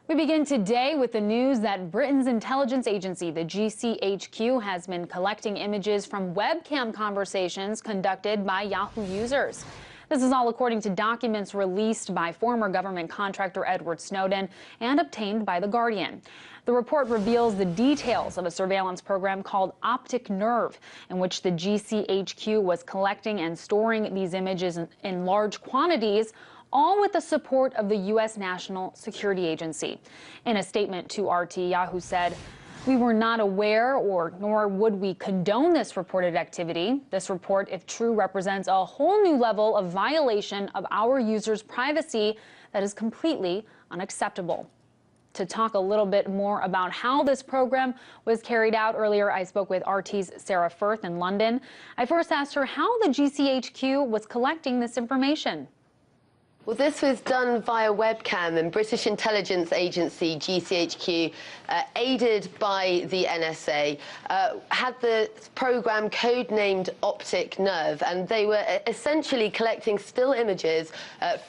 We begin today with the news that Britain's intelligence agency, the GCHQ, has been collecting images from webcam conversations conducted by Yahoo users. This is all according to documents released by former government contractor Edward Snowden and obtained by The Guardian. The report reveals the details of a surveillance program called Optic Nerve, in which the GCHQ was collecting and storing these images in large quantities, all with the support of the U.S. National Security Agency. In a statement to RT, Yahoo said, "We were not aware nor would we condone this reported activity. This report, if true, represents a whole new level of violation of our users' privacy that is completely unacceptable." To talk a little bit more about how this program was carried out earlier, I spoke with RT's Sarah Firth in London. I first asked her how the GCHQ was collecting this information. Well, this was done via webcam, and British intelligence agency GCHQ, aided by the NSA, had the program codenamed Optic Nerve, and they were essentially collecting still images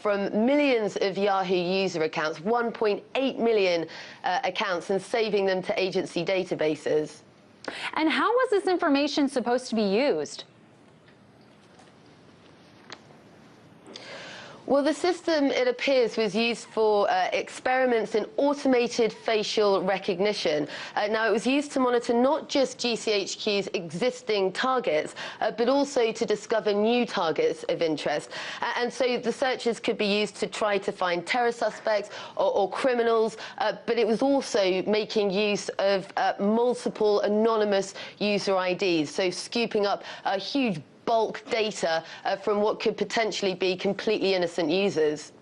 from millions of Yahoo user accounts, 1.8 million accounts, and saving them to agency databases. And how was this information supposed to be used? Well, the system, it appears, was used for experiments in automated facial recognition. Now, it was used to monitor not just GCHQ's existing targets, but also to discover new targets of interest. And so the searches could be used to try to find terror suspects or criminals, but it was also making use of multiple anonymous user IDs, so scooping up a huge bulk data from what could potentially be completely innocent users.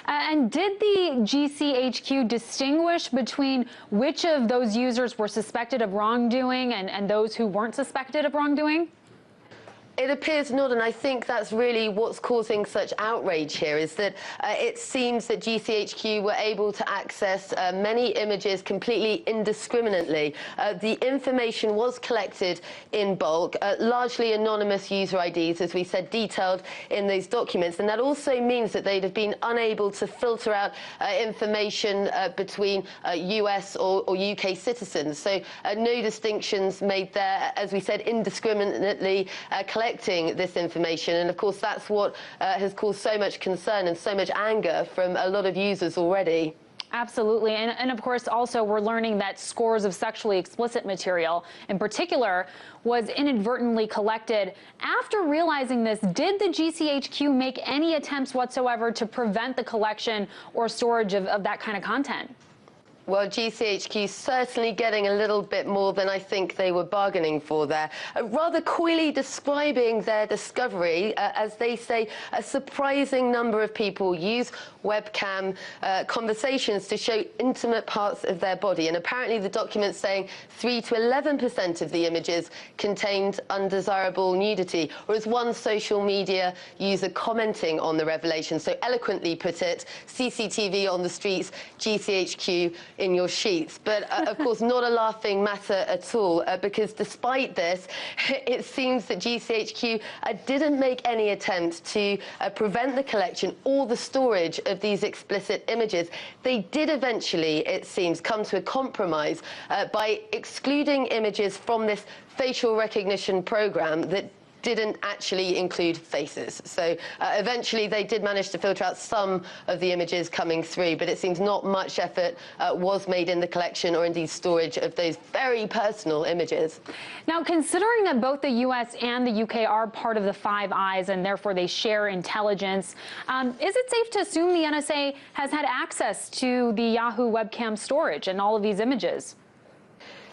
And did the GCHQ distinguish between which of those users were suspected of wrongdoing and those who weren't suspected of wrongdoing? It appears not, and I think that's really what's causing such outrage here, is that it seems that GCHQ were able to access many images completely indiscriminately. The information was collected in bulk, largely anonymous user IDs, as we said, detailed in those documents, and that also means that they'd have been unable to filter out information between US or UK citizens. So no distinctions made there, as we said, indiscriminately collecting this information, and of course that's what has caused so much concern and so much anger from a lot of users already. Absolutely. And of course, also, we're learning that scores of sexually explicit material, in particular, was inadvertently collected. After realizing this, did the GCHQ make any attempts whatsoever to prevent the collection or storage of that kind of content? Well, GCHQ certainly getting a little bit more than I think they were bargaining for there. Rather coyly describing their discovery, as they say, a surprising number of people use webcam conversations to show intimate parts of their body. And apparently the document's saying 3 to 11% of the images contained undesirable nudity, or as one social media user commenting on the revelation so eloquently put it, CCTV on the streets, GCHQ in your sheets. But of course, not a laughing matter at all, because despite this, it seems that GCHQ didn't make any attempt to prevent the collection or the storage of these explicit images. They did eventually, it seems, come to a compromise by excluding images from this facial recognition program that didn't actually include faces. So eventually they did manage to filter out some of the images coming through, but it seems not much effort was made in the collection or indeed storage of those very personal images. Now, considering that both the US and the UK are part of the Five Eyes and therefore they share intelligence, is it safe to assume the NSA has had access to the Yahoo webcam storage and all of these images?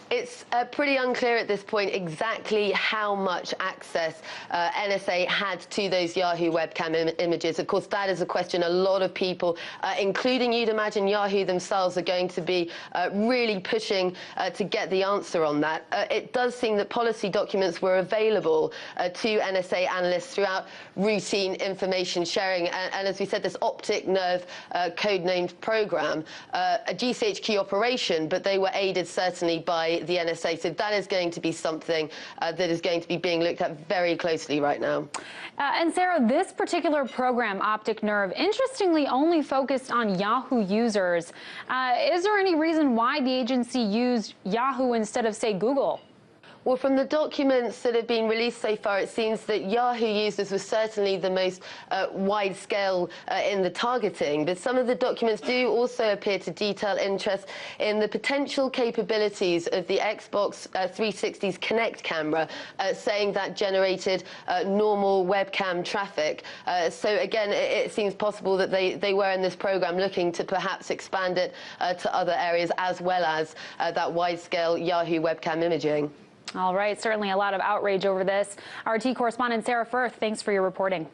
It's pretty unclear at this point exactly how much access NSA had to those Yahoo webcam images. Of course, that is a question a lot of people, including, you'd imagine, Yahoo themselves, are going to be really pushing to get the answer on that. It does seem that policy documents were available to NSA analysts throughout routine information sharing. And as we said, this Optic Nerve codenamed program, a GCHQ operation, but they were aided certainly by by the NSA. So that is going to be something that is going to be being looked at very closely right now. And Sarah, this particular program, Optic Nerve, interestingly only focused on Yahoo users. Is there any reason why the agency used Yahoo instead of, say, Google? Well, from the documents that have been released so far, it seems that Yahoo users were certainly the most wide-scale in the targeting, but some of the documents do also appear to detail interest in the potential capabilities of the Xbox 360's Kinect camera, saying that generated normal webcam traffic. So again, it seems possible that they were in this program looking to perhaps expand it to other areas as well as that wide-scale Yahoo webcam imaging. All right, certainly a lot of outrage over this. RT correspondent Sarah Firth, thanks for your reporting.